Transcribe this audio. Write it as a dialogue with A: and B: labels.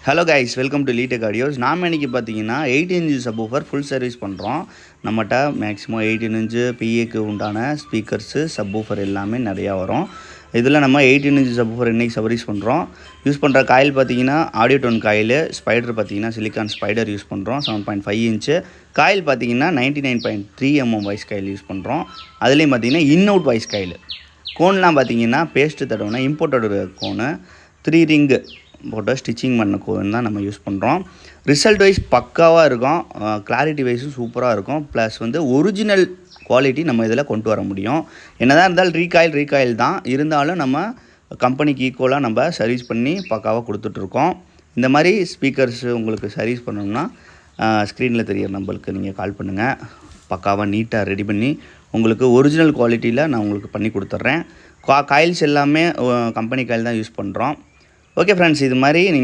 A: Hello guys, welcome to Leetech audios. நாம் இன்றைக்கி பார்த்தீங்கன்னா 18 இன்ச் சப்வூஃபர் ஃபுல் சர்வீஸ் பண்ணுறோம். நம்மகிட்ட மேக்ஸிமம் 18 இன்ச்சு பிஏக்கு உண்டான ஸ்பீக்கர்ஸு சப்வூஃபர் எல்லாமே நிறையா வரும். இதில் நம்ம 18 இன்ச் சப்வூஃபர் இன்றைக்கி சர்வீஸ் பண்ணுறோம். யூஸ் பண்ணுற காயில் பார்த்தீங்கன்னா ஆடியோடோன் காயில், ஸ்பைடர் பார்த்தீங்கன்னா சிலிக்கான் ஸ்பைடர் யூஸ் பண்ணுறோம் 7.5 இன்ச்சு. காயில் பார்த்தீங்கன்னா 99.3 mm வாய்ஸ் காயில் யூஸ் பண்ணுறோம். அதுலேயும் பார்த்தீங்கன்னா இன் அவுட் வாய்ஸ் காயில். கோன்லாம் பார்த்தீங்கன்னா பேஸ்ட்டு தடவுனா இம்போர்ட்டோட கோனு 3 ரிங்கு போட்டு ஸ்டிச்சிங் பண்ண கோன் தான் நம்ம யூஸ் பண்ணுறோம். ரிசல்ட் வைஸ் பக்காவாக இருக்கும், கிளாரிட்டி வைஸும் சூப்பராக இருக்கும். ப்ளஸ் ஒரிஜினல் குவாலிட்டி நம்ம இதில் கொண்டு வர முடியும். என்னதான் இருந்தாலும் ரீகாயில் தான் இருந்தாலும் நம்ம கம்பெனிக்கு ஈக்குவலாக நம்ம சர்வீஸ் பண்ணி பக்காவாக கொடுத்துட்ருக்கோம். இந்த மாதிரி ஸ்பீக்கர்ஸ் உங்களுக்கு சர்வீஸ் பண்ணணும்னா ஸ்க்ரீனில் தெரியிற நம்பருக்கு நீங்கள் கால் பண்ணுங்கள். பக்காவாக நீட்டாக ரெடி பண்ணி உங்களுக்கு ஒரிஜினல் குவாலிட்டியில் நான் உங்களுக்கு பண்ணி கொடுத்துட்றேன். காயில்ஸ் எல்லாமே கம்பெனி காயில் தான் யூஸ் பண்ணுறோம். ஓகே ஃப்ரெண்ட்ஸ், இது மாதிரி